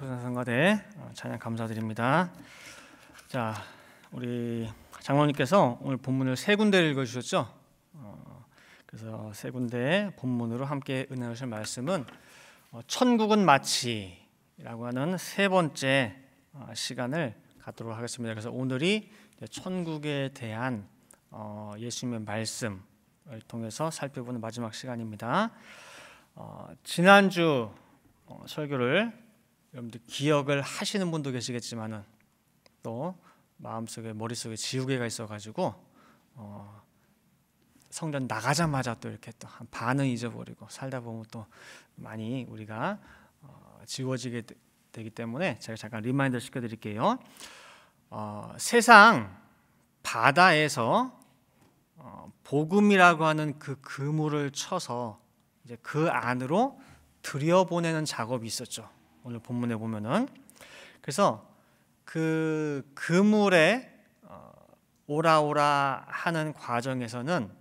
성가대 찬양 감사드립니다. 자, 우리 장로님께서 오늘 본문을 세 군데를 읽어주셨죠. 그래서 세 군데 본문으로 함께 은혜 주실 말씀은 천국은 마치라고 하는 세 번째 시간을 갖도록 하겠습니다. 그래서 오늘이 천국에 대한 예수님의 말씀을 통해서 살펴보는 마지막 시간입니다. 지난주 설교를 여러분들 기억을 하시는 분도 계시겠지만은 또 마음속에 머릿속에 지우개가 있어가지고 성전 나가자마자 또 이렇게 또 한 반은 잊어버리고 살다 보면 또 많이 우리가 지워지게 되기 때문에 제가 잠깐 리마인더 시켜드릴게요. 세상 바다에서 복음이라고 하는 그 그물을 쳐서 이제 그 안으로 들여보내는 작업이 있었죠. 오늘 본문에 보면은 그래서 그 그물에 오라오라 하는 과정에서는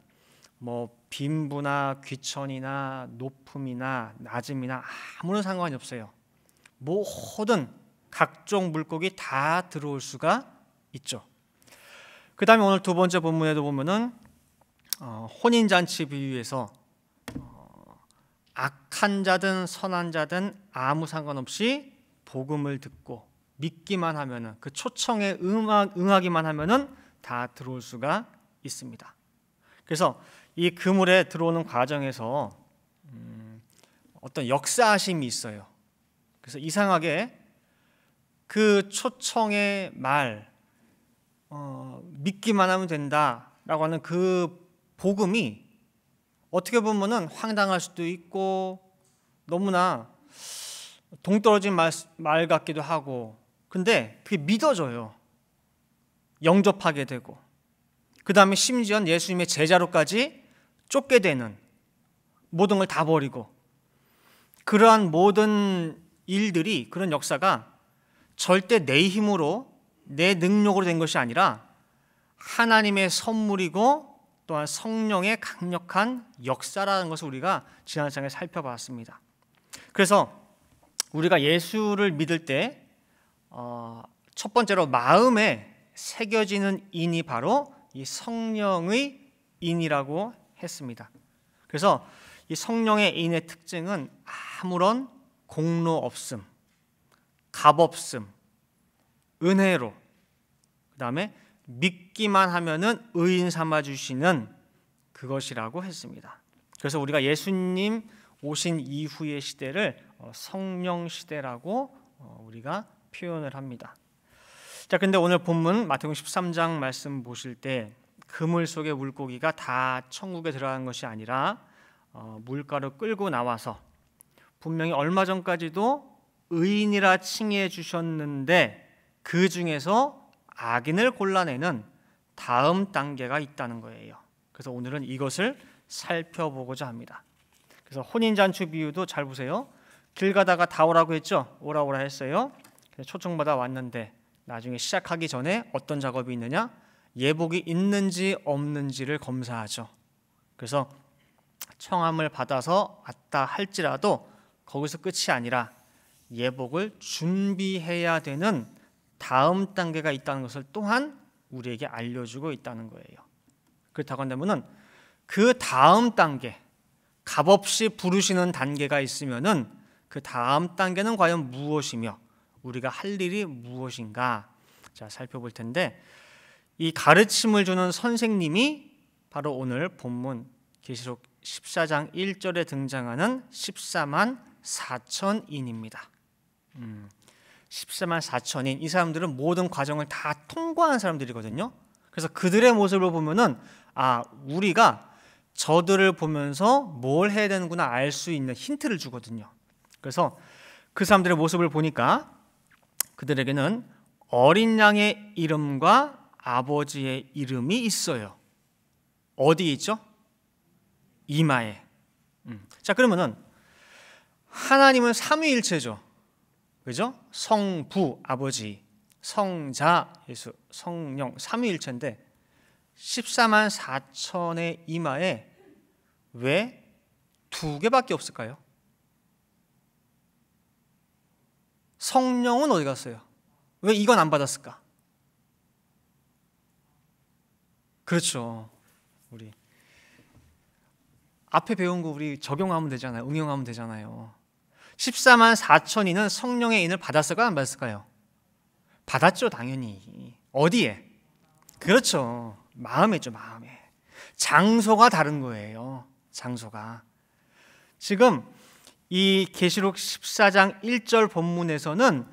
뭐 빈부나 귀천이나 높음이나 낮음이나 아무런 상관이 없어요. 모든 각종 물고기 다 들어올 수가 있죠. 그 다음에 오늘 두 번째 본문에도 보면은 혼인잔치 비유에서 악한 자든 선한 자든 아무 상관없이 복음을 듣고 믿기만 하면은 그 초청에 응하기만 하면은 다 들어올 수가 있습니다. 그래서 이 그물에 들어오는 과정에서 어떤 역사하심이 있어요. 그래서 이상하게 그 초청의 말 믿기만 하면 된다라고 하는 그 복음이 어떻게 보면은 황당할 수도 있고 너무나 동떨어진 말 같기도 하고, 근데 그게 믿어져요. 영접하게 되고 그 다음에 심지어 예수님의 제자로까지 쫓게 되는, 모든 걸 다 버리고, 그러한 모든 일들이, 그런 역사가 절대 내 힘으로 내 능력으로 된 것이 아니라 하나님의 선물이고 또한 성령의 강력한 역사라는 것을 우리가 지난 시간에 살펴봤습니다. 그래서 우리가 예수를 믿을 때 첫 번째로 마음에 새겨지는 인이 바로 이 성령의 인이라고 했습니다. 그래서 이 성령의 인의 특징은 아무런 공로 없음, 값 없음, 은혜로, 그 다음에 믿기만 하면은 의인 삼아 주시는 그것이라고 했습니다. 그래서 우리가 예수님 오신 이후의 시대를 성령 시대라고 우리가 표현을 합니다. 자, 근데 오늘 본문 마태복음 13장 말씀 보실 때 그물 속의 물고기가 다 천국에 들어간 것이 아니라 물가로 끌고 나와서 분명히 얼마 전까지도 의인이라 칭해 주셨는데 그 중에서 악인을 골라내는 다음 단계가 있다는 거예요. 그래서 오늘은 이것을 살펴보고자 합니다. 그래서 혼인잔치 비유도 잘 보세요. 길 가다가 다 오라고 했죠. 오라 했어요. 초청받아 왔는데 나중에 시작하기 전에 어떤 작업이 있느냐? 예복이 있는지 없는지를 검사하죠. 그래서 청함을 받아서 왔다 할지라도 거기서 끝이 아니라 예복을 준비해야 되는 다음 단계가 있다는 것을 또한 우리에게 알려주고 있다는 거예요. 그렇다고 한다면은 그 다음 단계, 값없이 부르시는 단계가 있으면은 그 다음 단계는 과연 무엇이며 우리가 할 일이 무엇인가? 자, 살펴볼 텐데 이 가르침을 주는 선생님이 바로 오늘 본문 계시록 14장 1절에 등장하는 14만 4천인입니다. 14만 4천인, 이 사람들은 모든 과정을 다 통과한 사람들이거든요. 그래서 그들의 모습을 보면은 우리가 저들을 보면서 뭘 해야 되는구나 알 수 있는 힌트를 주거든요. 그래서 그 사람들의 모습을 보니까 그들에게는 어린 양의 이름과 아버지의 이름이 있어요. 어디에 있죠? 이마에. 자, 그러면은 하나님은 삼위일체죠. 그죠? 성부 아버지, 성자 예수, 성령 삼위일체인데 14만 4천의 이마에 왜 2개밖에 없을까요? 성령은 어디 갔어요? 왜 이건 안 받았을까? 그렇죠. 우리 앞에 배운 거 우리 적용하면 되잖아요. 응용하면 되잖아요. 14만 4천인은 성령의 인을 받았을까요? 안 받았을까요? 받았죠, 당연히. 어디에? 그렇죠. 마음에죠, 마음에. 장소가 다른 거예요. 장소가. 지금 이 계시록 14장 1절 본문에서는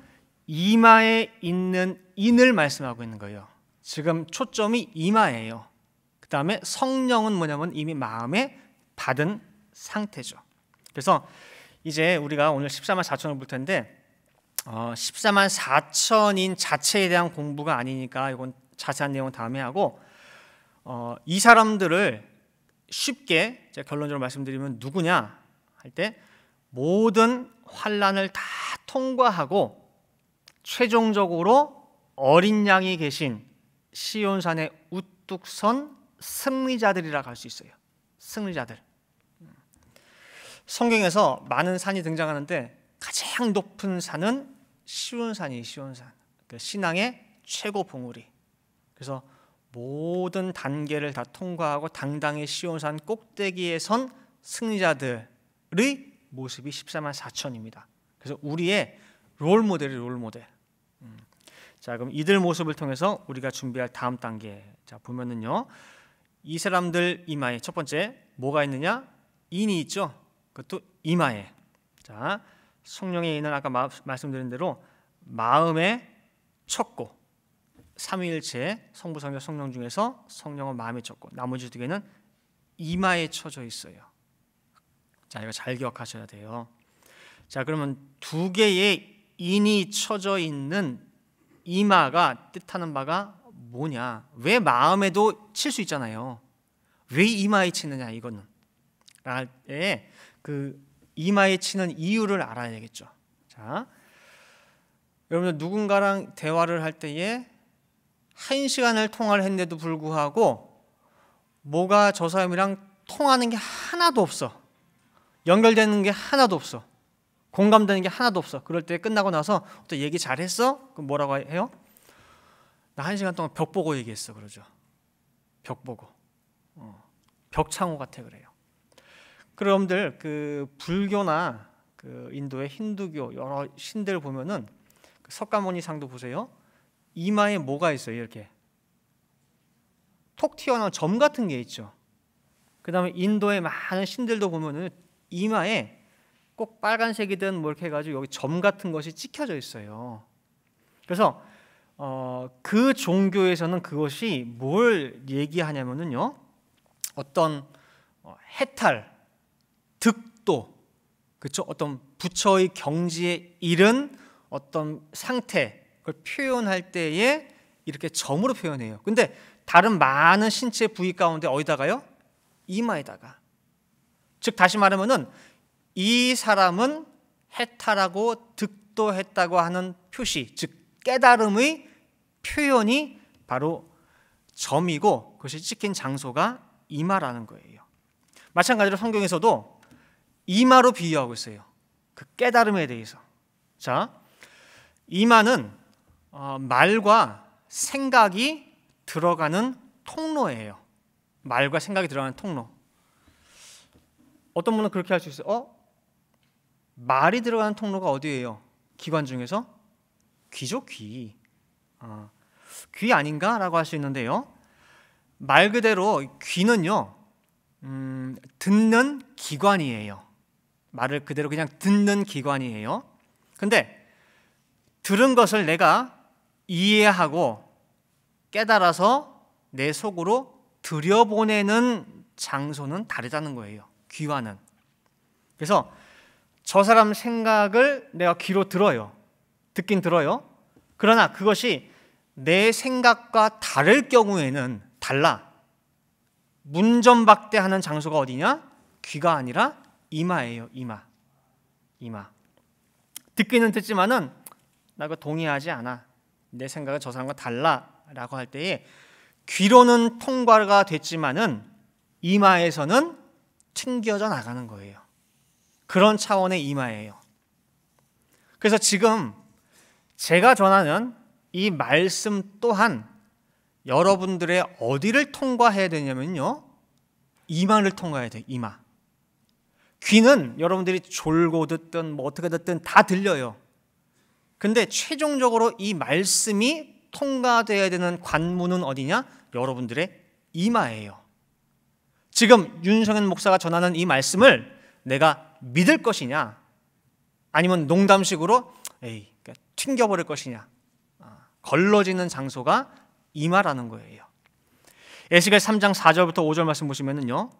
이마에 있는 인을 말씀하고 있는 거예요. 지금 초점이 이마예요. 그 다음에 성령은 뭐냐면 이미 마음에 받은 상태죠. 그래서 이제 우리가 오늘 14만 4천을 볼 텐데 14만 4천인 자체에 대한 공부가 아니니까 이건 자세한 내용은 다음에 하고 이 사람들을 쉽게 제가 결론적으로 말씀드리면 누구냐 할 때 모든 환난을 다 통과하고 최종적으로 어린 양이 계신 시온산에 우뚝 선 승리자들이라고 할 수 있어요. 승리자들. 성경에서 많은 산이 등장하는데 가장 높은 산은 시온산이에요. 시온산. 그 신앙의 최고 봉우리. 그래서 모든 단계를 다 통과하고 당당히 시온산 꼭대기에 선 승리자들의 모습이 14만 4천입니다. 그래서 우리의 롤모델이 롤모델. 자, 그럼 이들 모습을 통해서 우리가 준비할 다음 단계. 자, 보면은요. 이 사람들 이마에 첫 번째 뭐가 있느냐? 인이 있죠. 그것도 이마에. 자, 성령의 인은 아까 말씀드린 대로 마음에 쳤고 삼위일체 성부, 성자, 성령 중에서 성령은 마음에 쳤고 나머지 두 개는 이마에 쳐져 있어요. 자, 이거 잘 기억하셔야 돼요. 자, 그러면 두 개의 인이 쳐져 있는 이마가 뜻하는 바가 뭐냐? 왜 마음에도 칠 수 있잖아요. 왜 이마에 치느냐 이거는. 할 때 그 이마에 치는 이유를 알아야 되겠죠. 자, 여러분들 누군가랑 대화를 할 때에 1시간을 통화를 했는데도 불구하고 뭐가 저 사람이랑 통하는 게 하나도 없어. 연결되는 게 하나도 없어. 공감되는 게 하나도 없어. 그럴 때 끝나고 나서 또 얘기 잘했어? 그럼 뭐라고 해요? 나 1시간 동안 벽 보고 얘기했어. 그러죠. 벽 보고. 벽창호 같아 그래요. 여러분들 그 불교나 그 인도의 힌두교 여러 신들 보면은 그 석가모니상도 보세요. 이마에 뭐가 있어요? 이렇게 톡 튀어나온 점 같은 게 있죠. 그 다음에 인도의 많은 신들도 보면은 이마에 꼭 빨간색이든 뭐 이렇게 해가지고 여기 점 같은 것이 찍혀져 있어요. 그래서 그 종교에서는 그것이 뭘 얘기하냐면은요, 어떤 해탈, 득도, 그렇죠? 어떤 부처의 경지에 이른 어떤 상태, 그걸 표현할 때에 이렇게 점으로 표현해요. 근데 다른 많은 신체 부위 가운데 어디다가요? 이마에다가. 즉 다시 말하면은 이 사람은 해탈하고 득도했다고 하는 표시, 즉 깨달음의 표현이 바로 점이고 그것이 찍힌 장소가 이마라는 거예요. 마찬가지로 성경에서도 이마로 비유하고 있어요. 그 깨달음에 대해서. 자, 이마는 말과 생각이 들어가는 통로예요. 말과 생각이 들어가는 통로. 어떤 분은 그렇게 할 수 있어요. 말이 들어가는 통로가 어디예요? 기관 중에서? 귀죠, 귀. 귀 아닌가라고 할 수 있는데요. 말 그대로 귀는요, 듣는 기관이에요. 말을 그대로 그냥 듣는 기관이에요. 근데 들은 것을 내가 이해하고 깨달아서 내 속으로 들여보내는 장소는 다르다는 거예요. 귀와는. 그래서 저 사람 생각을 내가 귀로 들어요. 듣긴 들어요. 그러나 그것이 내 생각과 다를 경우에는 달라. 문전박대하는 장소가 어디냐? 귀가 아니라 이마예요. 이마. 듣기는 듣지만은 나 그거 동의하지 않아. 내 생각은 저 사람과 달라라고 할 때에 귀로는 통과가 됐지만은 이마에서는 튕겨져 나가는 거예요. 그런 차원의 이마예요. 그래서 지금 제가 전하는 이 말씀 또한 여러분들의 어디를 통과해야 되냐면요, 이마를 통과해야 돼요. 이마. 귀는 여러분들이 졸고 듣든 뭐 어떻게 듣든 다 들려요. 근데 최종적으로 이 말씀이 통과되어야 되는 관문은 어디냐? 여러분들의 이마예요. 지금 윤성현 목사가 전하는 이 말씀을 내가 믿을 것이냐, 아니면 농담식으로 튕겨버릴 것이냐, 걸러지는 장소가 이마라는 거예요. 에스겔 3장 4절부터 5절 말씀 보시면은요,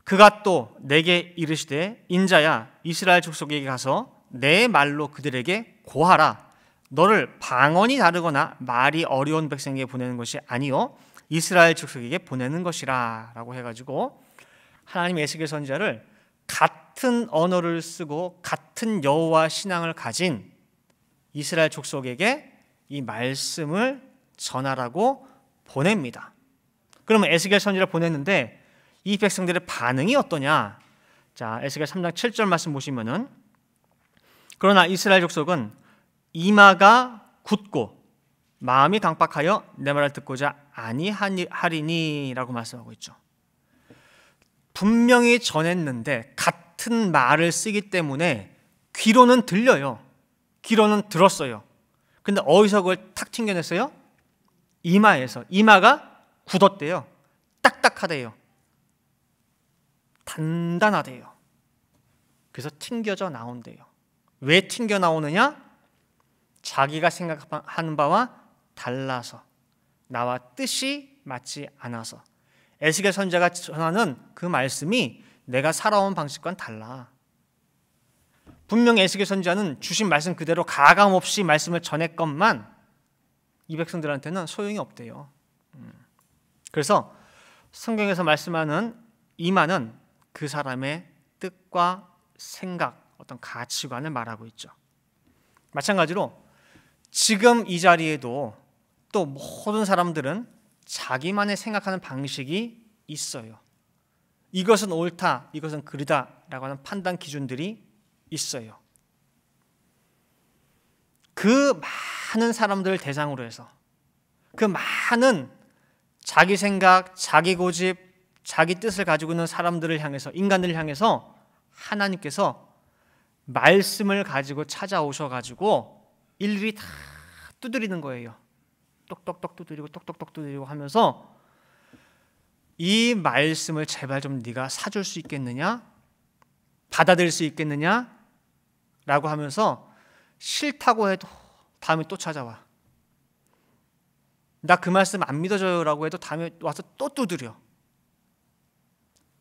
그가 또 내게 이르시되 인자야 이스라엘 족속에게 가서 내 말로 그들에게 고하라. 너를 방언이 다르거나 말이 어려운 백성에게 보내는 것이 아니요 이스라엘 족속에게 보내는 것이라 라고 해가지고, 하나님 에스겔 선지자를 같은 언어를 쓰고 같은 여호와 신앙을 가진 이스라엘 족속에게 이 말씀을 전하라고 보냅니다. 그러면 에스겔 선지자를 보냈는데 이 백성들의 반응이 어떠냐? 자, 에스겔 3장 7절 말씀 보시면은, 그러나 이스라엘 족속은 이마가 굳고 마음이 강박하여 내 말을 듣고자 아니하리니라고 말씀하고 있죠. 분명히 전했는데 같은 말을 쓰기 때문에 귀로는 들려요. 귀로는 들었어요. 근데 어디서 그걸 탁 튕겨냈어요? 이마에서. 이마가 굳었대요. 딱딱하대요. 단단하대요. 그래서 튕겨져 나온대요. 왜 튕겨 나오느냐? 자기가 생각하는 바와 달라서, 나와 뜻이 맞지 않아서. 에스겔 선지자가 전하는 그 말씀이 내가 살아온 방식과는 달라. 분명히 에스겔 선지자는 주신 말씀 그대로 가감없이 말씀을 전했건만 이 백성들한테는 소용이 없대요. 그래서 성경에서 말씀하는 이마는 그 사람의 뜻과 생각, 어떤 가치관을 말하고 있죠. 마찬가지로 지금 이 자리에도 또 모든 사람들은 자기만의 생각하는 방식이 있어요. 이것은 옳다, 이것은 그르다 라고 하는 판단 기준들이 있어요. 그 많은 사람들을 대상으로 해서, 그 많은 자기 생각, 자기 고집, 자기 뜻을 가지고 있는 사람들을 향해서, 인간들을 향해서 하나님께서 말씀을 가지고 찾아오셔가지고 일일이 다 두드리는 거예요. 똑똑똑 두드리고 똑똑똑 두드리고 하면서, 이 말씀을 제발 좀 네가 사줄 수 있겠느냐? 받아들일 수 있겠느냐? 라고 하면서 싫다고 해도 다음에 또 찾아와. 나 그 말씀 안 믿어져요 라고 해도 다음에 와서 또 두드려.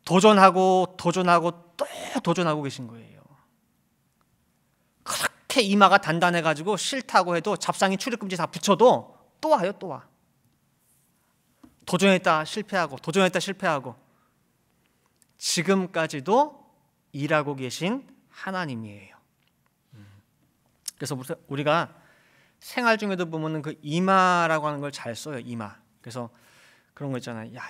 도전하고 또 도전하고 계신 거예요. 그렇게 이마가 단단해가지고 싫다고 해도 잡상이 출입금지 다 붙여도 또 와요. 또 와. 도전했다 실패하고 지금까지도 일하고 계신 하나님이에요. 그래서 우리가 생활 중에도 보면 그 이마라고 하는 걸 잘 써요. 이마. 그래서 그런 거 있잖아요. 야,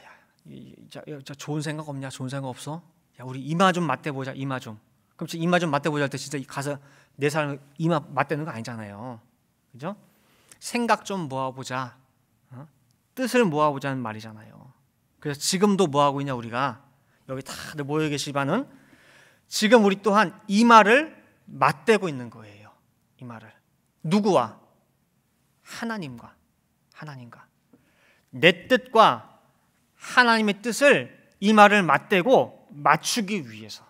좋은 생각 없냐? 좋은 생각 없어? 야, 우리 이마 좀 맞대보자. 이마 좀. 그럼 이마 좀 맞대보자 할 때 진짜 가서 내 사람 이마 맞대는 거 아니잖아요. 그죠? 생각 좀 모아보자. 뜻을 모아보자는 말이잖아요. 그래서 지금도 뭐하고 있냐? 우리가 여기 다들 모여 계시지만은 지금 우리 또한 이마를 맞대고 있는 거예요. 이마를. 누구와? 하나님과. 내 뜻과 하나님의 뜻을 이마를 맞대고 맞추기 위해서,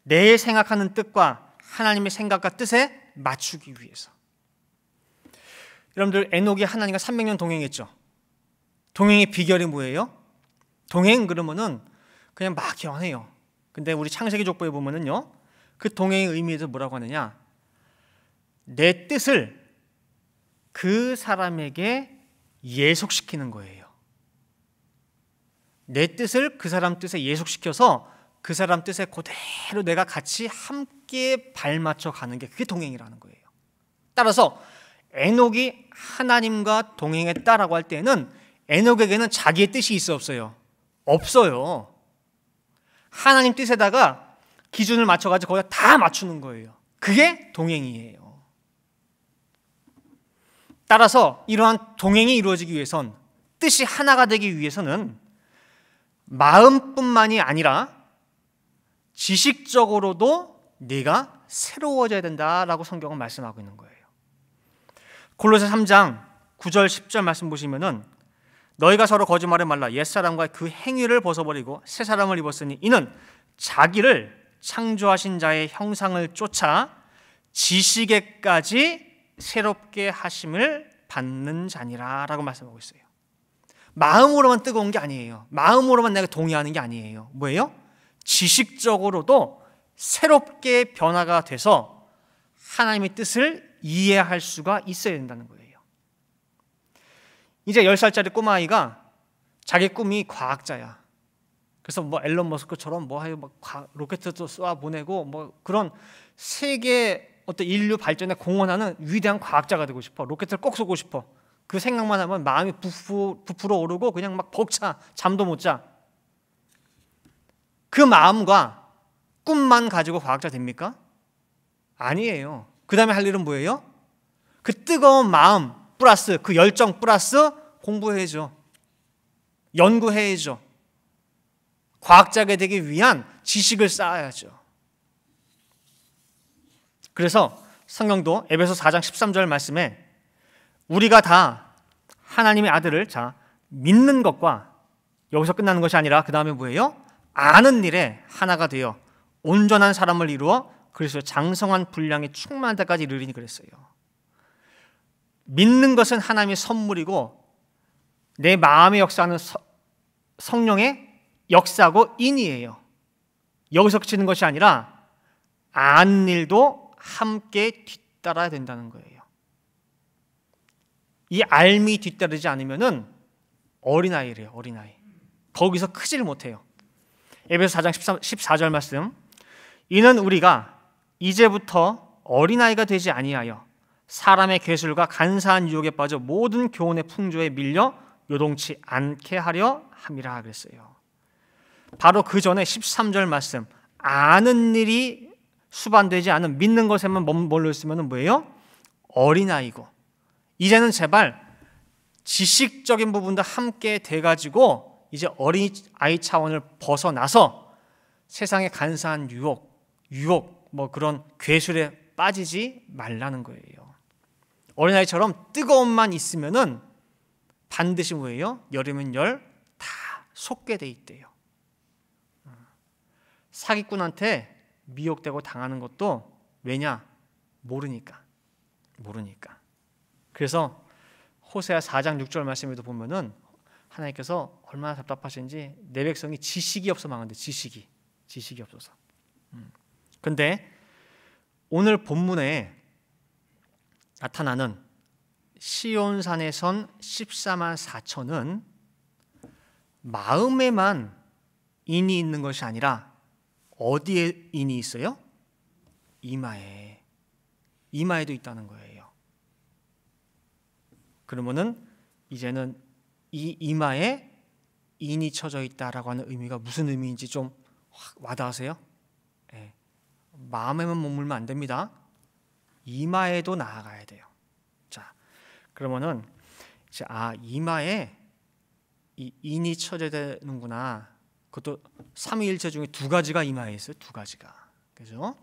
내 생각하는 뜻과 하나님의 생각과 뜻에 맞추기 위해서. 여러분들, 에녹이 하나님과 300년 동행했죠. 동행의 비결이 뭐예요? 동행 그러면은 그냥 막 연해요. 근데 우리 창세기 족보에 보면은요, 그 동행의 의미에서 뭐라고 하느냐? 내 뜻을 그 사람에게 예속시키는 거예요. 내 뜻을 그 사람 뜻에 예속시켜서 그 사람 뜻에 그대로 내가 같이 함께 발맞춰 가는 게, 그게 동행이라는 거예요. 따라서 에녹이 하나님과 동행했다라고 할 때는 에녹에게는 자기의 뜻이 있어 없어요? 없어요. 하나님 뜻에다가 기준을 맞춰가지고 거기다 다 맞추는 거예요. 그게 동행이에요. 따라서 이러한 동행이 이루어지기 위해선, 뜻이 하나가 되기 위해서는 마음뿐만이 아니라 지식적으로도 네가 새로워져야 된다라고 성경은 말씀하고 있는 거예요. 골로새 3장 9절 10절 말씀 보시면은 너희가 서로 거짓말을 말라 옛사람과 그 행위를 벗어버리고 새 사람을 입었으니 이는 자기를 창조하신 자의 형상을 쫓아 지식에까지 새롭게 하심을 받는 자니라 라고 말씀하고 있어요. 마음으로만 뜨거운 게 아니에요. 마음으로만 내가 동의하는 게 아니에요. 뭐예요? 지식적으로도 새롭게 변화가 돼서 하나님의 뜻을 이해할 수가 있어야 된다는 거예요. 이제 10살짜리 꼬마아이가 자기 꿈이 과학자야. 그래서 뭐 앨런 머스크처럼 로켓도 쏘아 보내고 뭐 그런 세계 어떤 인류 발전에 공헌하는 위대한 과학자가 되고 싶어. 로켓을 꼭 쏘고 싶어. 그 생각만 하면 마음이 부풀어 오르고 그냥 막 벅차. 잠도 못 자. 그 마음과 꿈만 가지고 과학자 됩니까? 아니에요. 그 다음에 할 일은 뭐예요? 그 뜨거운 마음 플러스 그 열정 플러스 공부해야죠. 연구해야죠. 과학자가 되기 위한 지식을 쌓아야죠. 그래서 성경도 에베소 4장 13절 말씀에 우리가 다 하나님의 아들을 믿는 것과 여기서 끝나는 것이 아니라 그 다음에 뭐예요? 아는 일에 하나가 되어 온전한 사람을 이루어 그리스도의 장성한 분량이 충만할 때까지 이르리니 그랬어요. 믿는 것은 하나님의 선물이고 내 마음의 역사하는 성령의 역사고 인이에요. 여기서 그치는 것이 아니라 아는 일도 함께 뒤따라야 된다는 거예요. 이 알미 뒤따르지 않으면은 어린아이래요. 어린아이. 거기서 크지를 못해요. 에베소 4장 14절 말씀 이는 우리가 이제부터 어린아이가 되지 아니하여 사람의 괴술과 간사한 유혹에 빠져 모든 교훈의 풍조에 밀려 요동치 않게 하려 함이라 그랬어요. 바로 그 전에 13절 말씀 아는 일이 수반되지 않은 믿는 것에만 머물러 있으면 뭐예요? 어린아이고 이제는 제발 지식적인 부분도 함께 돼가지고 이제 어린아이 차원을 벗어나서 세상의 간사한 유혹 뭐 그런 괴술에 빠지지 말라는 거예요. 어린아이처럼 뜨거움만 있으면은 반드시 뭐예요? 열이면 열 다 속게 돼 있대요. 사기꾼한테 미혹되고 당하는 것도 왜냐? 모르니까. 그래서 호세아 4장 6절 말씀에도 보면은 하나님께서 얼마나 답답하신지 내 백성이 지식이 없어 망한데 지식이 없어서. 근데 오늘 본문에 나타나는 시온산에 선 14만 4천은 마음에만 인이 있는 것이 아니라 어디에 인이 있어요? 이마에도 있다는 거예요. 그러면은 이제는 이 이마에 인이 쳐져 있다라고 하는 의미가 무슨 의미인지 좀 와닿으세요? 네. 마음에만 머물면 안 됩니다. 이마에도 나아가야 돼요. 자, 그러면은 이제 이마에 이 인이 쳐져야 되는구나. 그것도 삼위일체 중에 두 가지가 이마에 있어요. 두 가지가. 그죠?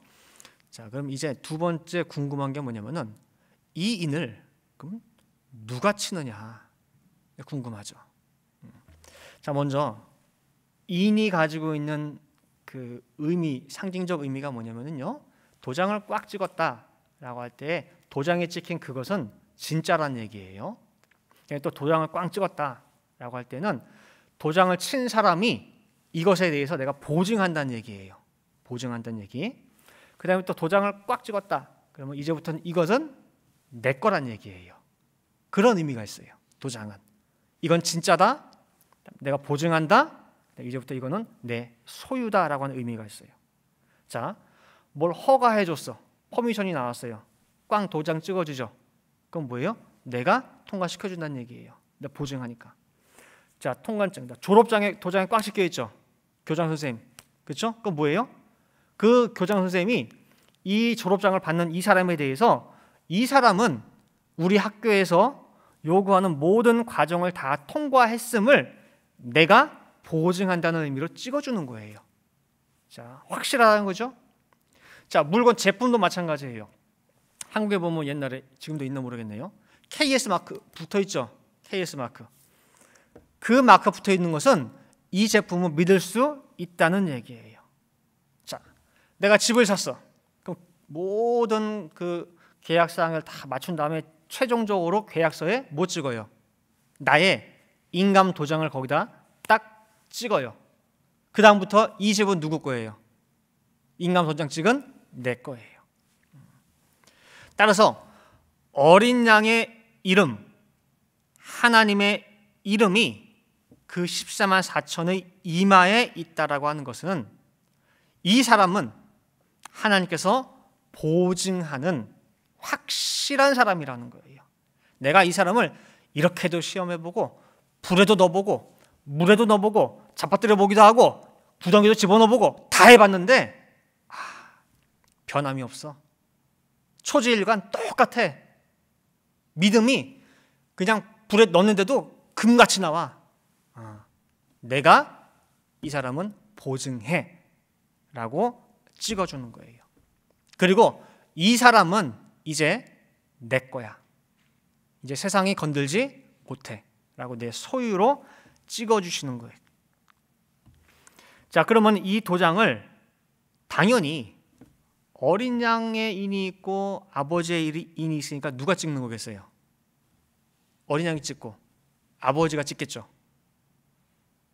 자, 그럼 이제 두 번째 궁금한 게 뭐냐면은 이 인을 그럼 누가 치느냐 궁금하죠. 자, 먼저 인이 가지고 있는 그 의미, 상징적 의미가 뭐냐면은요. 도장을 꽉 찍었다라고 할 때 도장에 찍힌 그것은 진짜란 얘기예요. 또 도장을 꽉 찍었다라고 할 때는 도장을 친 사람이 이것에 대해서 내가 보증한다는 얘기예요. 보증한다는 얘기. 그 다음에 또 도장을 꽉 찍었다. 그러면 이제부터는 이것은 내 거란 얘기예요. 그런 의미가 있어요. 도장은. 이건 진짜다. 내가 보증한다. 이제부터 이거는 내 소유다라고 하는 의미가 있어요. 자, 뭘 허가해줬어. 퍼미션이 나왔어요. 꽝 도장 찍어주죠. 그건 뭐예요? 내가 통과시켜준다는 얘기예요. 내가 보증하니까. 자, 통관증. 졸업장에 도장에 꽉 찍혀있죠. 교장 선생님. 그렇죠? 그건 뭐예요? 그 교장 선생님이 이 졸업장을 받는 이 사람에 대해서 이 사람은 우리 학교에서 요구하는 모든 과정을 다 통과했음을 내가 보증한다는 의미로 찍어주는 거예요. 자, 확실하다는 거죠. 자, 물건 제품도 마찬가지예요. 한국에 보면 옛날에, 지금도 있나 모르겠네요, KS 마크 붙어 있죠. KS 마크. 그 마크 붙어 있는 것은 이 제품을 믿을 수 있다는 얘기예요. 자, 내가 집을 샀어. 그럼 모든 그 계약 사항을 다 맞춘 다음에 최종적으로 계약서에 뭐 찍어요? 나의 인감 도장을 거기다 딱 찍어요. 그 다음부터 이 집은 누구 거예요? 인감 도장 찍은 내 거예요. 따라서 어린 양의 이름, 하나님의 이름이 그 14만 4천의 이마에 있다라고 하는 것은 이 사람은 하나님께서 보증하는 확실한 사람이라는 거예요. 내가 이 사람을 이렇게도 시험해보고 불에도 넣어보고 물에도 넣어보고 잡아뜨려 보기도 하고 구덩이도 집어넣어보고 다 해봤는데 변함이 없어. 초지일관 똑같아. 믿음이 그냥 불에 넣는데도 금같이 나와. 내가 이 사람은 보증해 라고 찍어주는 거예요. 그리고 이 사람은 이제 내 거야. 이제 세상이 건들지 못해 라고 내 소유로 찍어주시는 거예요. 자, 그러면 이 도장을 당연히 어린 양의 인이 있고 아버지의 인이 있으니까 누가 찍는 거겠어요? 어린 양이 찍고 아버지가 찍겠죠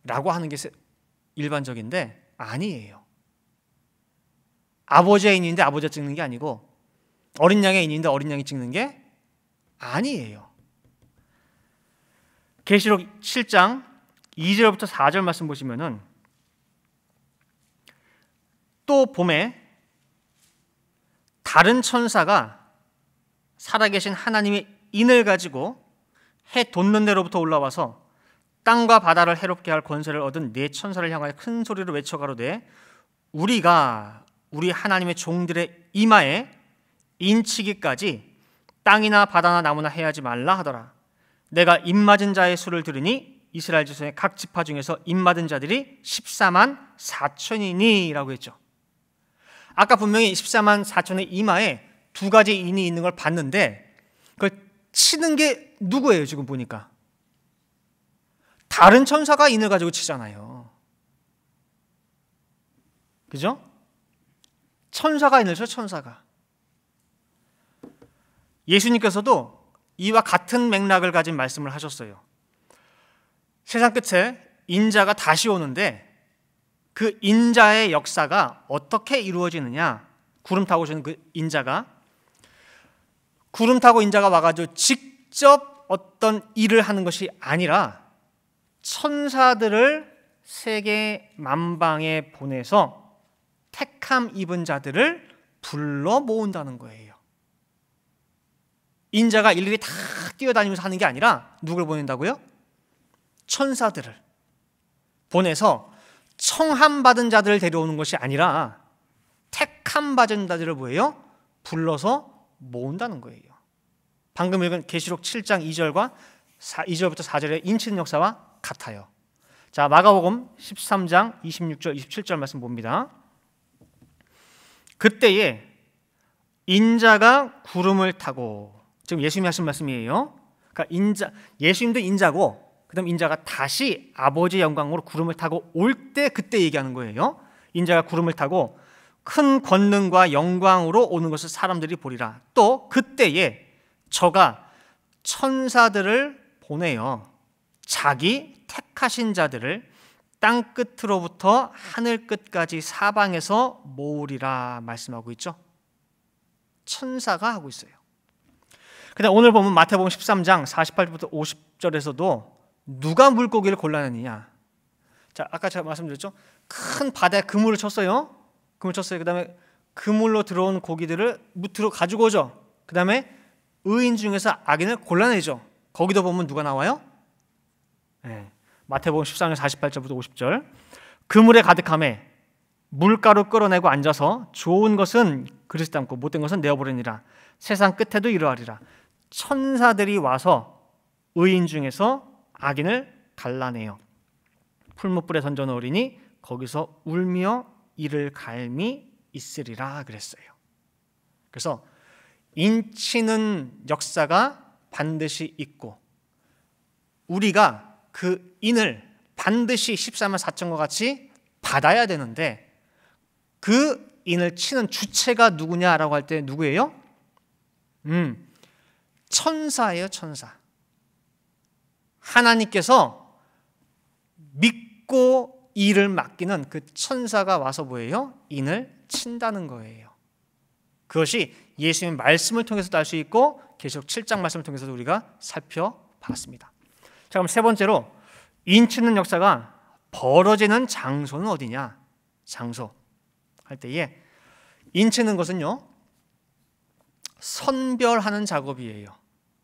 라고 하는 게 일반적인데 아니에요. 아버지의 인인데 아버지가 찍는 게 아니고 어린 양의 인인데 어린 양이 찍는 게 아니에요. 계시록 7장 2절부터 4절 말씀 보시면은 또 봄에 다른 천사가 살아계신 하나님의 인을 가지고 해 돋는 데로부터 올라와서 땅과 바다를 해롭게 할 권세를 얻은 네 천사를 향하여 큰 소리로 외쳐 가로되 우리가 우리 하나님의 종들의 이마에 인치기까지 땅이나 바다나 나무나 해하지 말라 하더라. 내가 입맞은 자의 수를 들으니 이스라엘 자손의 각 지파 중에서 입맞은 자들이 14만 4천이니 라고 했죠. 아까 분명히 14만 4천의 이마에 두 가지 인이 있는 걸 봤는데 그걸 치는 게 누구예요? 지금 보니까 다른 천사가 인을 가지고 치잖아요. 그죠? 천사가 인을 쳐. 천사가. 예수님께서도 이와 같은 맥락을 가진 말씀을 하셨어요. 세상 끝에 인자가 다시 오는데 그 인자의 역사가 어떻게 이루어지느냐. 구름 타고 오시는 그 인자가 구름 타고 인자가 와가지고 직접 어떤 일을 하는 것이 아니라 천사들을 세계 만방에 보내서 택함 입은 자들을 불러 모은다는 거예요. 인자가 일일이 다 뛰어다니면서 하는 게 아니라 누굴 보낸다고요? 천사들을 보내서 청함받은 자들을 데려오는 것이 아니라 택함받은 자들을 뭐예요? 불러서 모은다는 거예요. 방금 읽은 계시록 7장 2절과 2절부터 4절의 인치는 역사와 같아요. 자, 마가복음 13장 26절 27절 말씀 봅니다. 그때에 인자가 구름을 타고, 지금 예수님이 하신 말씀이에요. 그러니까 예수님도 인자고 그다음 인자가 다시 아버지의 영광으로 구름을 타고 올 때 그때 얘기하는 거예요. 인자가 구름을 타고 큰 권능과 영광으로 오는 것을 사람들이 보리라. 또 그때에 저가 천사들을 보내요. 자기 택하신 자들을 땅 끝으로부터 하늘 끝까지 사방에서 모으리라 말씀하고 있죠. 천사가 하고 있어요. 근데 오늘 보면 마태복음 13장 48절부터 50절에서도 누가 물고기를 골라내느냐. 자, 아까 제가 말씀드렸죠. 큰 바다에 그물을 쳤어요. 그 다음에 그물로 들어온 고기들을 무트로 가지고 오죠. 그 다음에 의인 중에서 악인을 골라내죠. 거기도 보면 누가 나와요? 네. 마태복음 13장 48절부터 50절. 그물에 가득함에 물가로 끌어내고 앉아서 좋은 것은 그릇에 담고 못된 것은 내어버리니라. 세상 끝에도 이러하리라. 천사들이 와서 의인 중에서 악인을 갈라내요. 풀무불에 던져 넣으리니 거기서 울며 이를 갈미 있으리라 그랬어요. 그래서 인치는 역사가 반드시 있고 우리가 그 인을 반드시 14만 4천과 같이 받아야 되는데 그 인을 치는 주체가 누구냐라고 할 때 누구예요? 천사예요, 천사. 하나님께서 믿고 일을 맡기는 그 천사가 와서 뭐예요? 인을 친다는 거예요. 그것이 예수님의 말씀을 통해서도 알 수 있고 계시록 7장 말씀을 통해서도 우리가 살펴봤습니다. 자, 그럼 세 번째로 인 치는 역사가 벌어지는 장소는 어디냐? 장소 할 때에 인 치는 것은요, 선별하는 작업이에요.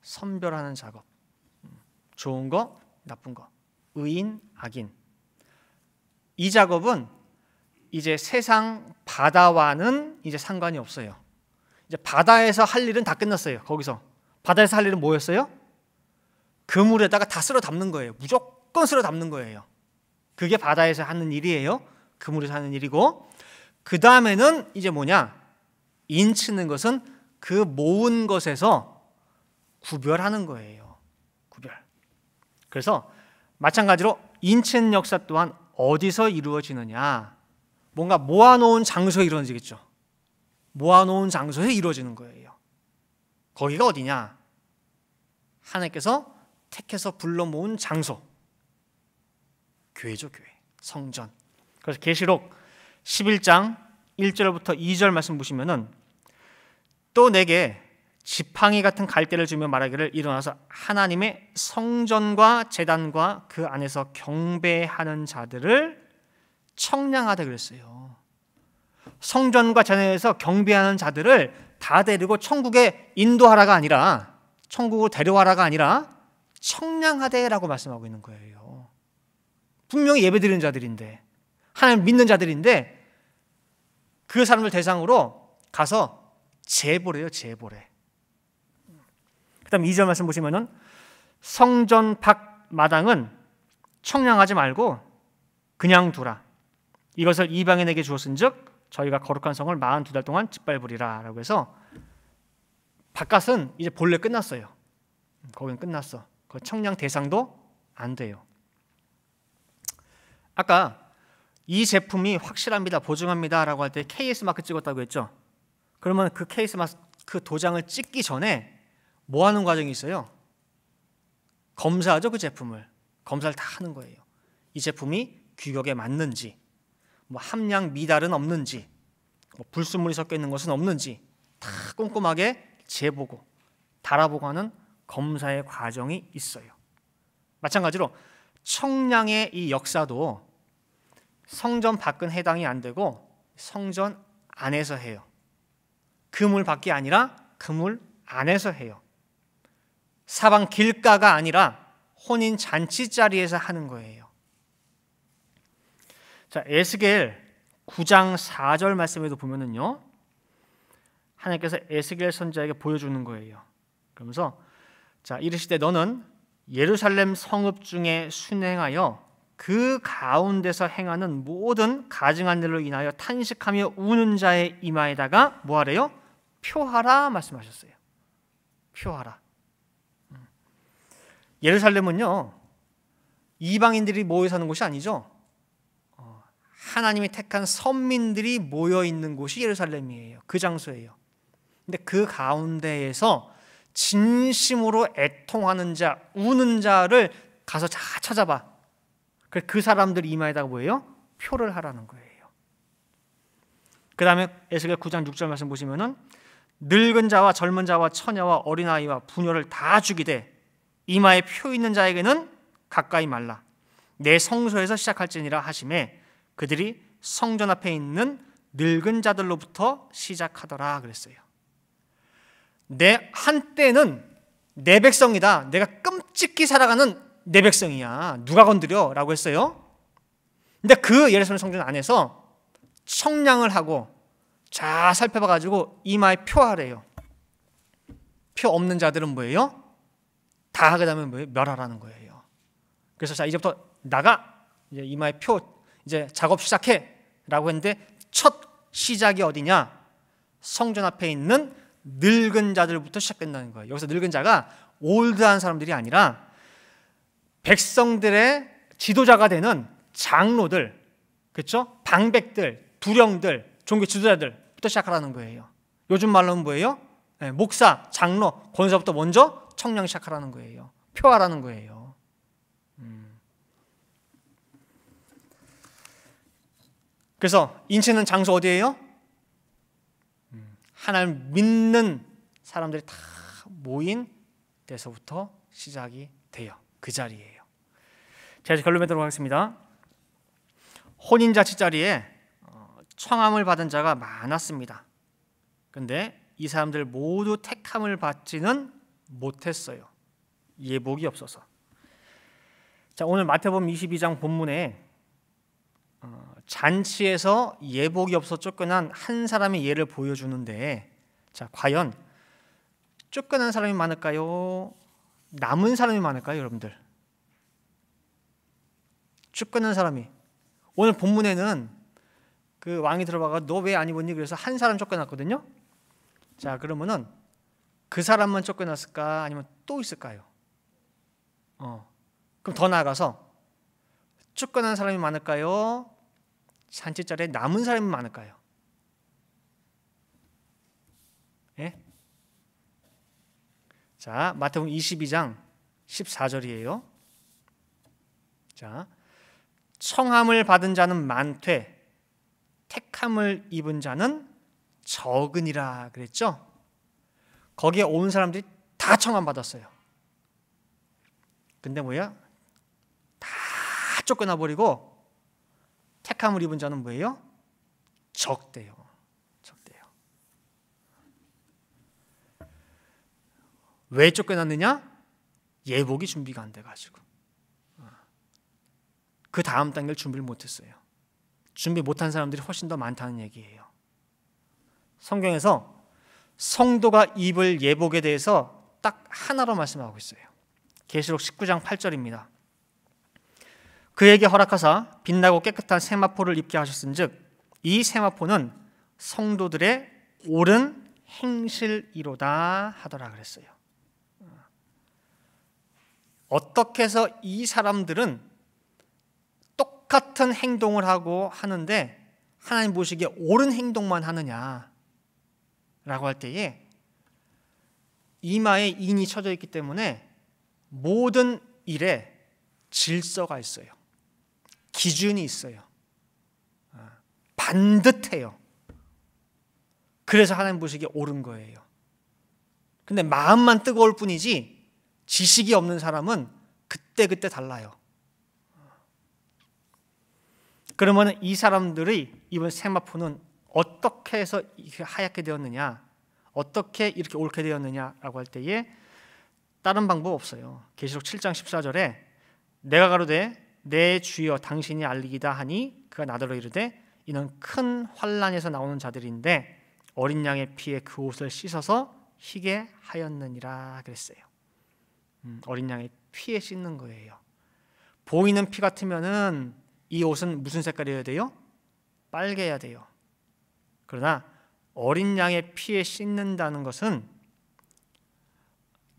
선별하는 작업. 좋은 거, 나쁜 거, 의인, 악인. 이 작업은 이제 세상 바다와는 이제 상관이 없어요. 이제 바다에서 할 일은 다 끝났어요. 거기서 바다에서 할 일은 뭐였어요? 그물에다가 다 쓸어 담는 거예요. 무조건 쓸어 담는 거예요. 그게 바다에서 하는 일이에요. 그물에서 하는 일이고, 그 다음에는 이제 뭐냐? 인 치는 것은 그 모은 것에서 구별하는 거예요. 구별. 그래서 마찬가지로 인 치는 역사 또한 어디서 이루어지느냐? 뭔가 모아놓은 장소에 이루어지겠죠. 모아놓은 장소에 이루어지는 거예요. 거기가 어디냐? 하나님께서 택해서 불러 모은 장소. 교회죠, 교회. 성전. 그래서 계시록 11장 1절부터 2절 말씀 보시면은 또 내게 지팡이 같은 갈대를 주며 말하기를 일어나서 하나님의 성전과 제단과 그 안에서 경배하는 자들을 청량하다 그랬어요. 성전과 제단에서 경배하는 자들을 다 데리고 천국에 인도하라가 아니라, 천국으로 데려와라가 아니라 청량하되라고 말씀하고 있는 거예요. 분명히 예배드리는 자들인데, 하나님 믿는 자들인데 그 사람들 대상으로 가서 제보래요. 제보래. 그 다음 2절 말씀 보시면은 성전 밖 마당은 청량하지 말고 그냥 두라. 이것을 이방인에게 주었은즉 저희가 거룩한 성을 42달 동안 짓밟으리라 라고 해서 바깥은 이제 본래 끝났어요. 거기는 끝났어. 그 청량 대상도 안 돼요. 아까 이 제품이 확실합니다, 보증합니다 라고 할 때 KS 마크 찍었다고 했죠. 그러면 그 KS 마크 도장을 찍기 전에 뭐 하는 과정이 있어요? 검사하죠. 그 제품을 검사를 다 하는 거예요. 이 제품이 규격에 맞는지, 뭐 함량 미달은 없는지, 뭐 불순물이 섞여 있는 것은 없는지 다 꼼꼼하게 재보고 달아보고 하는 검사의 과정이 있어요. 마찬가지로 청량의 이 역사도 성전 밖은 해당이 안 되고 성전 안에서 해요. 그물 밖이 아니라 그물 안에서 해요. 사방 길가가 아니라 혼인 잔치 자리에서 하는 거예요. 자, 에스겔 9장 4절 말씀에도 보면은요, 하나님께서 에스겔 선지자에게 보여주는 거예요. 그러면서 자, 이르시되 너는 예루살렘 성읍 중에 순행하여 그 가운데서 행하는 모든 가증한 일로 인하여 탄식하며 우는 자의 이마에다가 뭐 하래요? 표하라 말씀하셨어요. 표하라. 예루살렘은요, 이방인들이 모여 사는 곳이 아니죠. 하나님이 택한 선민들이 모여 있는 곳이 예루살렘이에요. 그 장소예요. 근데 그 가운데에서 진심으로 애통하는 자, 우는 자를 가서 다 찾아봐. 그 사람들 이마에다가 뭐예요? 표를 하라는 거예요. 그 다음에 에스겔 9장 6절 말씀 보시면은 늙은 자와 젊은 자와 처녀와 어린아이와 부녀를 다 죽이되 이마에 표 있는 자에게는 가까이 말라. 내 성소에서 시작할지니라 하시매 그들이 성전 앞에 있는 늙은 자들로부터 시작하더라 그랬어요. 내 한때는 내 백성이다. 내가 끔찍히 살아가는 내 백성이야. 누가 건드려? 라고 했어요. 근데 그 예루살렘 성전 안에서 청량을 하고 잘 살펴봐가지고 이마에 표하래요. 표 없는 자들은 뭐예요? 다 하게 되면 뭐예요? 멸하라는 거예요. 그래서 자, 이제부터 나가, 이제 이마에 표, 이제 작업 시작해라고 했는데 첫 시작이 어디냐? 성전 앞에 있는 늙은 자들부터 시작된다는 거예요. 여기서 늙은 자가 올드한 사람들이 아니라 백성들의 지도자가 되는 장로들, 그렇죠? 방백들, 두령들, 종교 지도자들부터 시작하라는 거예요. 요즘 말로는 뭐예요? 네, 목사, 장로, 거기서부터 먼저 청량 시작하라는 거예요. 표하라는 거예요. 그래서 인치는 장소 어디예요? 하나님을 믿는 사람들이 다 모인 데서부터 시작이 돼요. 그 자리예요. 자, 이제 결론 맺도록 하겠습니다. 혼인잔치 자리에 청함을 받은 자가 많았습니다. 그런데 이 사람들 모두 택함을 받지는 못했어요. 예복이 없어서. 자, 오늘 마태복음 22장 본문에 잔치에서 예복이 없어 쫓겨난 한 사람의 예를 보여주는데, 자, 과연 쫓겨난 사람이 많을까요? 남은 사람이 많을까요, 여러분들? 쫓겨난 사람이. 오늘 본문에는 그 왕이 들어와가 너 왜 안 입었니? 그래서 한 사람 쫓겨났거든요. 자, 그러면은 그 사람만 쫓겨났을까? 아니면 또 있을까요? 그럼 더 나아가서 쫓겨난 사람이 많을까요? 잔치 자리에 남은 사람이 많을까요? 예? 자, 마태복음 22장 14절이에요. 자, 청함을 받은 자는 많되 택함을 입은 자는 적으니라 그랬죠? 거기에 온 사람들이 다 청함 받았어요. 근데 뭐야? 다 쫓겨나 버리고 택함을 입은 자는 뭐예요? 적대요. 적대요. 왜 쫓겨났느냐? 예복이 준비가 안 돼가지고. 그 다음 단계를 준비를 못했어요. 준비 못한 사람들이 훨씬 더 많다는 얘기예요. 성경에서 성도가 입을 예복에 대해서 딱 하나로 말씀하고 있어요. 계시록 19장 8절입니다. 그에게 허락하사 빛나고 깨끗한 세마포를 입게 하셨은즉 이 세마포는 성도들의 옳은 행실이로다 하더라 그랬어요. 어떻게 해서 이 사람들은 똑같은 행동을 하고 하는데 하나님 보시기에 옳은 행동만 하느냐라고 할 때에 이마에 인이 쳐져 있기 때문에 모든 일에 질서가 있어요. 기준이 있어요. 반듯해요. 그래서 하나님 보시기에 옳은 거예요. 근데 마음만 뜨거울 뿐이지 지식이 없는 사람은 그때그때 달라요. 그러면 이 사람들의 입은 세마포는 어떻게 해서 하얗게 되었느냐, 어떻게 이렇게 옳게 되었느냐라고 할 때에 다른 방법 없어요. 계시록 7장 14절에 내가 가로되 내 주여 당신이 알리기다 하니 그가 나더러 이르되 이는 큰 환난에서 나오는 자들인데 어린 양의 피에 그 옷을 씻어서 희게 하였느니라 그랬어요. 어린 양의 피에 씻는 거예요. 보이는 피 같으면은 이 옷은 무슨 색깔이어야 돼요? 빨개야 돼요. 그러나 어린 양의 피에 씻는다는 것은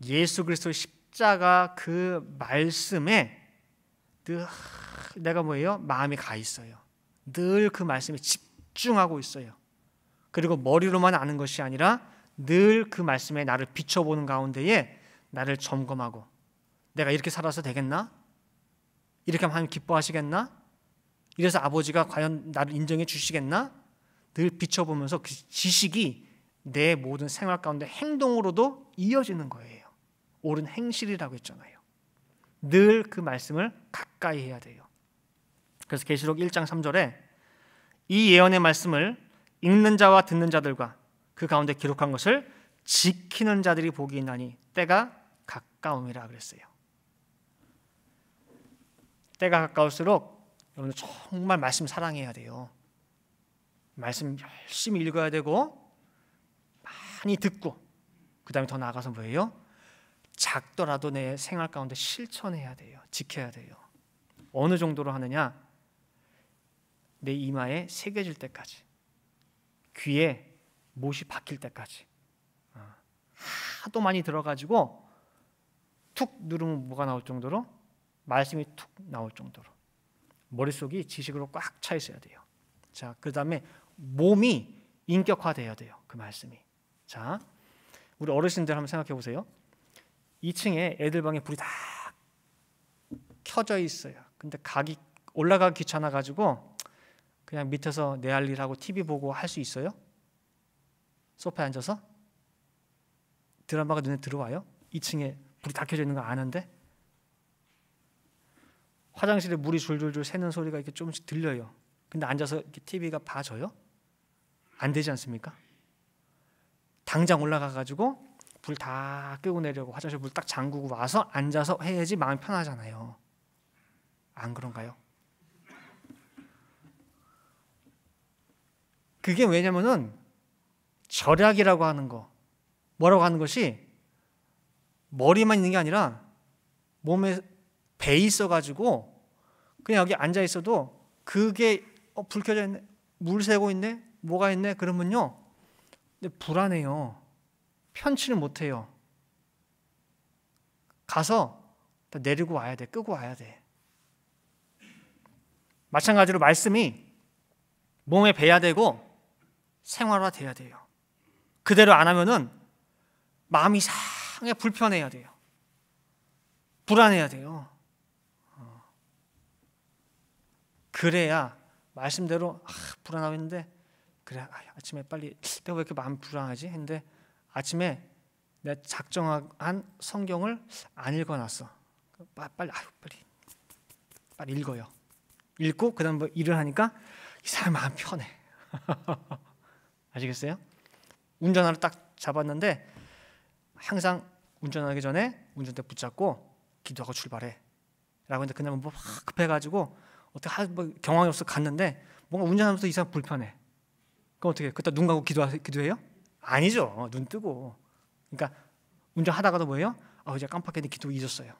예수 그리스도의 십자가 그 말씀에 늘 내가 뭐예요? 마음이 가 있어요. 늘 그 말씀에 집중하고 있어요. 그리고 머리로만 아는 것이 아니라 늘 그 말씀에 나를 비춰보는 가운데에 나를 점검하고 내가 이렇게 살아서 되겠나? 이렇게 하면 하나님 기뻐하시겠나? 이래서 아버지가 과연 나를 인정해 주시겠나? 늘 비춰보면서 그 지식이 내 모든 생활 가운데 행동으로도 이어지는 거예요. 옳은 행실이라고 했잖아요. 늘 그 말씀을 가까이 해야 돼요. 그래서 계시록 1장 3절에 이 예언의 말씀을 읽는 자와 듣는 자들과 그 가운데 기록한 것을 지키는 자들이 복이 있나니 때가 가까움이라 그랬어요. 때가 가까울수록 여러분들 정말 말씀 사랑해야 돼요. 말씀 열심히 읽어야 되고 많이 듣고 그 다음에 더 나아가서 뭐예요? 작더라도 내 생활 가운데 실천해야 돼요. 지켜야 돼요. 어느 정도로 하느냐? 내 이마에 새겨질 때까지, 귀에 못이 박힐 때까지. 하도 많이 들어가지고 툭 누르면 뭐가 나올 정도로, 말씀이 툭 나올 정도로 머릿속이 지식으로 꽉 차 있어야 돼요. 자, 그 다음에 몸이 인격화돼야 돼요. 그 말씀이. 자, 우리 어르신들 한번 생각해 보세요. 2층에 애들 방에 불이 다 켜져 있어요. 근데 올라가기 귀찮아 가지고 그냥 밑에서 내 할 일하고 TV 보고 할 수 있어요? 소파에 앉아서? 드라마가 눈에 들어와요? 2층에 불이 다 켜져 있는 거 아는데? 화장실에 물이 줄줄줄 새는 소리가 이렇게 조금씩 들려요. 근데 앉아서 이렇게 TV가 봐줘요? 안 되지 않습니까? 당장 올라가 가지고 불 다 끄고 내려고 화장실 물 딱 잠그고 와서 앉아서 해야지 마음이 편하잖아요. 안 그런가요? 그게 왜냐면은 절약이라고 하는 거, 뭐라고 하는 것이 머리만 있는 게 아니라 몸에 배 있어가지고 그냥 여기 앉아 있어도 그게 불 켜져 있네, 물 새고 있네, 뭐가 있네 그러면요, 근데 불안해요. 편치를 못해요. 가서 내리고 와야 돼, 끄고 와야 돼. 마찬가지로 말씀이 몸에 배야 되고 생활화돼야 돼요. 그대로 안 하면은 마음이 이상하게 불편해야 돼요. 불안해야 돼요. 그래야 말씀대로 불안하고 있는데, 그래 아침에 빨리 내가 왜 이렇게 마음이 불안하지 했는데 아침에 내가 작정한 성경을 안 읽어놨어. 빨리 읽어요. 읽고 그다음 뭐 일을 하니까 이 사람 마음 편해. 아시겠어요? 운전하러 딱 잡았는데 항상 운전하기 전에 운전대 붙잡고 기도하고 출발해 라고 했는데 그냥 뭐 급해가지고 어떻게 뭐 경황이 없어 갔는데 뭔가 운전하면서 이상 불편해. 그럼 어떻게 해요? 그때 눈 감고 기도해요? 아니죠. 눈 뜨고. 그러니까 운전하다가도 뭐예요? 이제 깜빡했는데 기도 잊었어요.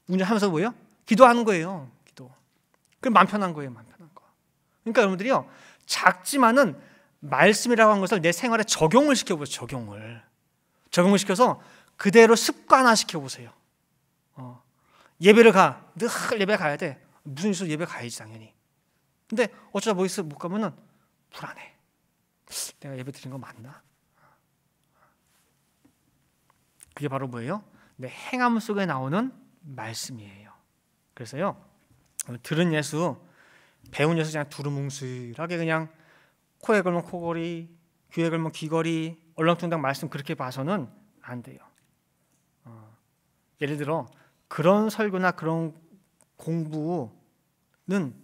운전하면서 뭐예요? 기도하는 거예요. 기도. 그럼 마음 편한 거예요. 마음 편한 거. 그러니까 여러분들이요, 작지만은 말씀이라고 하는 것을 내 생활에 적용을 시켜보세요. 적용을 시켜서 그대로 습관화 시켜보세요. 예배를 늘 예배 가야 돼. 무슨 일이 있어도 예배 가야지 당연히. 근데 어쩌다 뭐 있어 못 가면은 불안해. 내가 예배 드린 거 맞나? 그게 바로 뭐예요? 내 행함 속에 나오는 말씀이에요. 그래서요, 들은 예수, 배운 예수 그냥 두루뭉술하게 그냥 코에 걸면 코걸이, 귀에 걸면 귀걸이, 얼렁뚱땅 말씀 그렇게 봐서는 안 돼요. 예를 들어 그런 설교나 그런 공부는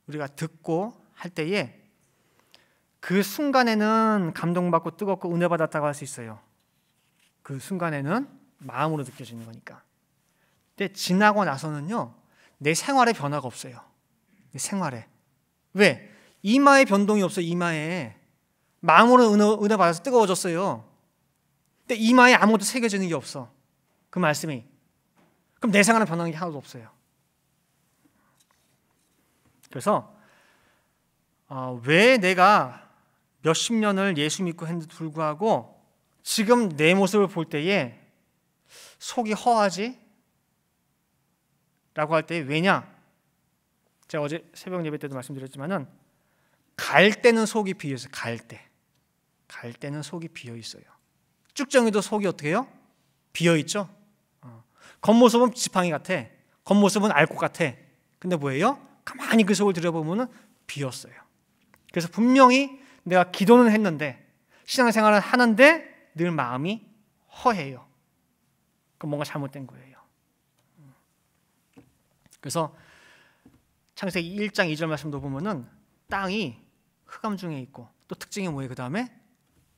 우리가 듣고 할 때에 그 순간에는 감동받고 뜨겁고 은혜 받았다고 할 수 있어요. 그 순간에는 마음으로 느껴지는 거니까. 근데 지나고 나서는요, 내 생활에 변화가 없어요. 내 생활에. 왜? 이마에 변동이 없어요. 이마에. 마음으로 은혜 받아서 뜨거워졌어요. 근데 이마에 아무것도 새겨지는 게 없어. 그 말씀이. 그럼 내 생활에 변하는 게 하나도 없어요. 그래서 왜 내가 몇십 년을 예수 믿고 했는데도 불구하고 지금 내 모습을 볼 때에 속이 허하지? 라고 할 때 왜냐? 제가 어제 새벽 예배 때도 말씀드렸지만은 갈 때는 속이 비어 있어요. 갈 때는 속이 비어 있어요. 쭉정이도 속이 어떻게 해요? 비어 있죠. 겉모습은 지팡이 같아. 겉모습은 알곡 같아. 근데 뭐예요? 가만히 그 속을 들여보면은 비었어요. 그래서 분명히 내가 기도는 했는데 신앙생활을 하는데 늘 마음이 허해요. 그럼 뭔가 잘못된 거예요. 그래서 창세기 1장 2절 말씀도 보면은 땅이 흑암 중에 있고 또 특징이 뭐예요? 그 다음에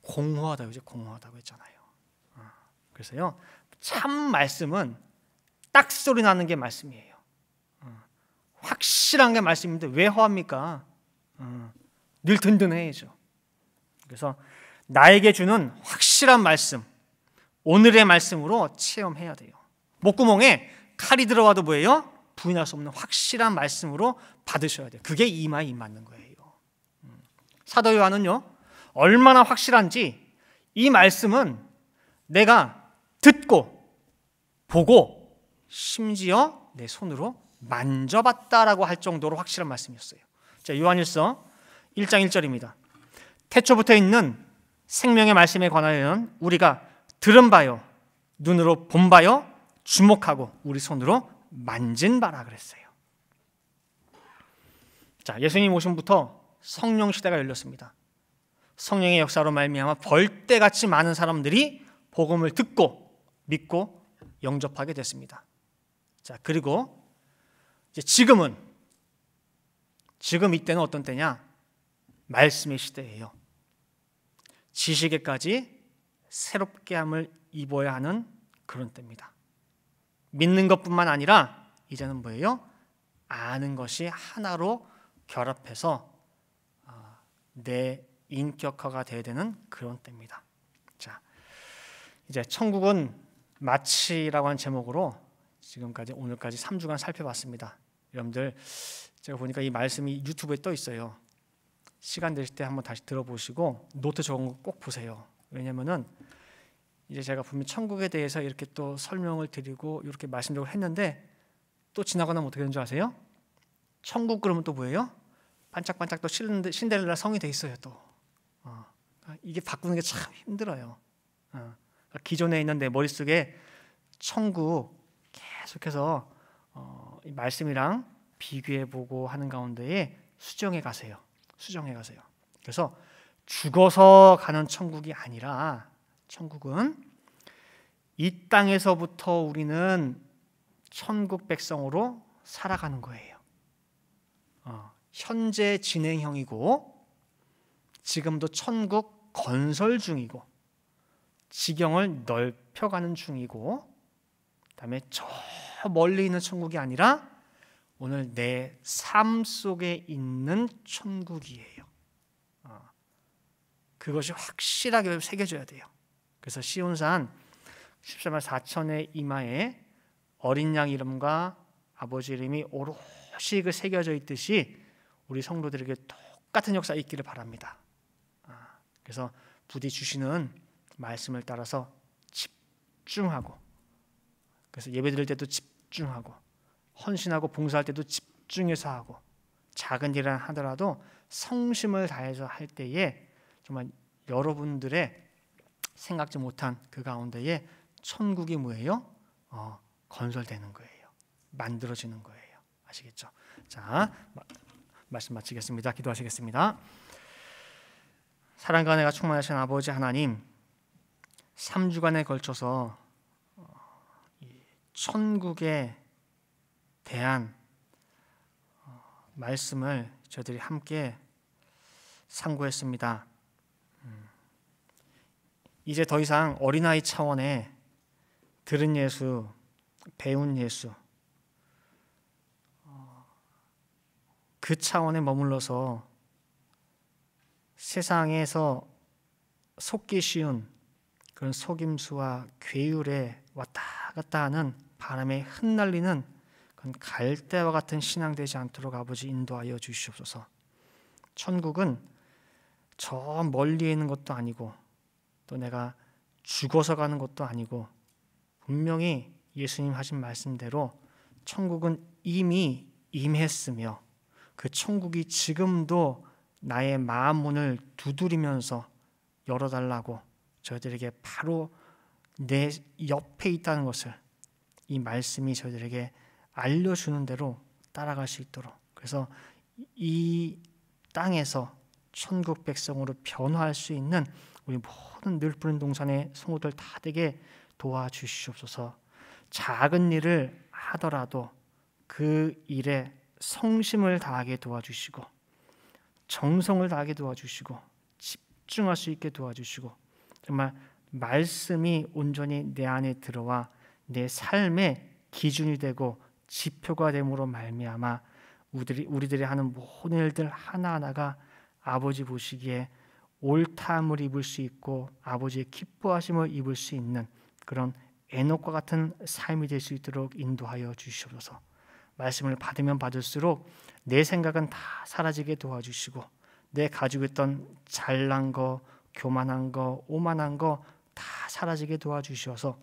공허하다고 이제 공허하다고 했잖아요. 그래서요, 참 말씀은 딱 소리 나는 게 말씀이에요. 확실한 게 말씀인데 왜 허합니까? 늘 든든해야죠. 그래서 나에게 주는 확실한 말씀, 오늘의 말씀으로 체험해야 돼요. 목구멍에 칼이 들어와도 뭐예요? 부인할 수 없는 확실한 말씀으로 받으셔야 돼요. 그게 이마에 입 맞는 거예요. 사도 요한은요, 얼마나 확실한지 이 말씀은 내가 듣고 보고 심지어 내 손으로 만져봤다라고 할 정도로 확실한 말씀이었어요. 자, 요한일서 1장 1절입니다. 태초부터 있는 생명의 말씀에 관하여는 우리가 들은 바요, 눈으로 본 바요, 주목하고 우리 손으로 만진 바라 그랬어요. 자, 예수님 오심부터 성령 시대가 열렸습니다. 성령의 역사로 말미암아 벌떼같이 많은 사람들이 복음을 듣고 믿고 영접하게 됐습니다. 자, 그리고 이제 지금 이때는 어떤 때냐? 말씀의 시대예요. 지식에까지 새롭게 함을 입어야 하는 그런 때입니다. 믿는 것뿐만 아니라 이제는 뭐예요? 아는 것이 하나로 결합해서 내 인격화가 돼야 되는 그런 때입니다. 자, 이제 천국은 마치라고 하는 제목으로 지금까지 오늘까지 3주간 살펴봤습니다. 여러분들 제가 보니까 이 말씀이 유튜브에 떠 있어요. 시간 되실 때 한번 다시 들어보시고 노트 적은 거 꼭 보세요. 왜냐면은 이제 제가 분명 천국에 대해서 이렇게 또 설명을 드리고 이렇게 말씀드리고 했는데 또 지나고 나면 어떻게 되는 줄 아세요? 천국 그러면 또 뭐예요? 반짝반짝 또 신데렐라 성이 돼 있어요 또. 이게 바꾸는 게 참 힘들어요. 기존에 있는 내 머릿속에 천국 계속해서 이 말씀이랑 비교해보고 하는 가운데에 수정해 가세요. 그래서 죽어서 가는 천국이 아니라 천국은 이 땅에서부터 우리는 천국 백성으로 살아가는 거예요. 현재 진행형이고 지금도 천국 건설 중이고 지경을 넓혀가는 중이고 그다음에 저 멀리 있는 천국이 아니라 오늘 내 삶 속에 있는 천국이에요. 그것이 확실하게 새겨져야 돼요. 그래서 시온산 14만 4천의 이마에 어린 양 이름과 아버지 이름이 오롯이 그 새겨져 있듯이 우리 성도들에게 똑같은 역사 있기를 바랍니다. 그래서 부디 주시는 말씀을 따라서 집중하고, 그래서 예배 드릴 때도 집중하고, 헌신하고 봉사할 때도 집중해서 하고, 작은 일을 하더라도 성심을 다해서 할 때에 정말 여러분들의 생각지 못한 그 가운데에 천국이 뭐예요? 건설되는 거예요. 만들어지는 거예요. 아시겠죠? 자, 말씀 마치겠습니다. 기도하시겠습니다. 사랑과 은혜가 충만하신 아버지 하나님, 3주간에 걸쳐서 천국에 대한 말씀을 저희들이 함께 상고했습니다. 이제 더 이상 어린아이 차원의 들은 예수, 배운 예수, 그 차원에 머물러서 세상에서 속기 쉬운 그런 속임수와 괴율에 왔다 갔다 하는 바람에 흩날리는 그런 갈대와 같은 신앙 되지 않도록 아버지 인도하여 주시옵소서. 천국은 저 멀리에 있는 것도 아니고 또 내가 죽어서 가는 것도 아니고 분명히 예수님 하신 말씀대로 천국은 이미 임했으며 그 천국이 지금도 나의 마음 문을 두드리면서 열어달라고 저희들에게 바로 내 옆에 있다는 것을 이 말씀이 저희들에게 알려주는 대로 따라갈 수 있도록, 그래서 이 땅에서 천국 백성으로 변화할 수 있는 우리 모든 늘푸른 동산의 성도들 다 되게 도와주시옵소서. 작은 일을 하더라도 그 일에 성심을 다하게 도와주시고 정성을 다하게 도와주시고 집중할 수 있게 도와주시고 정말 말씀이 온전히 내 안에 들어와 내 삶의 기준이 되고 지표가 됨으로 말미암아 우리들이 하는 모든 일들 하나하나가 아버지 보시기에 옳다함을 입을 수 있고 아버지의 기뻐하심을 입을 수 있는 그런 에녹과 같은 삶이 될 수 있도록 인도하여 주시옵소서. 말씀을 받으면 받을수록 내 생각은 다 사라지게 도와주시고 내 가지고 있던 잘난 거, 교만한 거, 오만한 거 다 사라지게 도와주셔서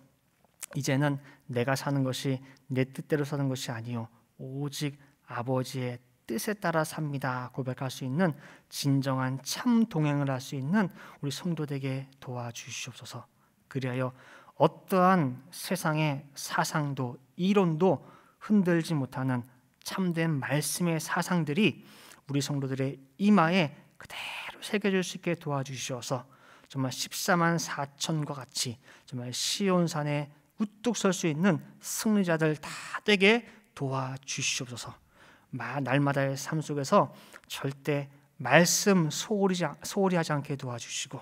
이제는 내가 사는 것이 내 뜻대로 사는 것이 아니요 오직 아버지의 뜻에 따라 삽니다 고백할 수 있는 진정한 참 동행을 할 수 있는 우리 성도되게 도와주시옵소서. 그리하여 어떠한 세상의 사상도 이론도 흔들지 못하는 참된 말씀의 사상들이 우리 성도들의 이마에 그대로 새겨질 수 있게 도와주시어서 정말 14만 4천과 같이 정말 시온산에 우뚝 설 수 있는 승리자들 다 되게 도와주시옵소서. 날마다의 삶 속에서 절대 말씀 소홀히 하지 않게 도와주시고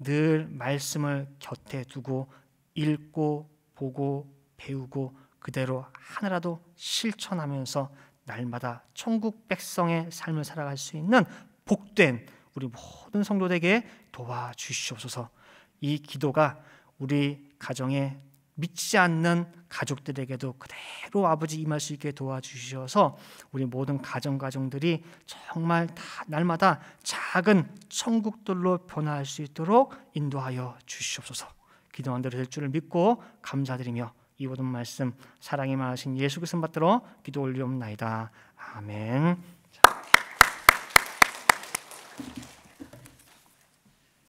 늘 말씀을 곁에 두고 읽고 보고 배우고 그대로 하나라도 실천하면서 날마다 천국 백성의 삶을 살아갈 수 있는 복된 우리 모든 성도들에게 도와주시옵소서. 이 기도가 우리 가정에 믿지 않는 가족들에게도 그대로 아버지 임할 수 있게 도와주셔서 우리 모든 가정들이 정말 다 날마다 작은 천국들로 변화할 수 있도록 인도하여 주시옵소서. 기도한 대로 될 줄을 믿고 감사드리며 이 모든 말씀 사랑이 많으신 예수 그리스도 받들어 기도 올리옵나이다. 아멘.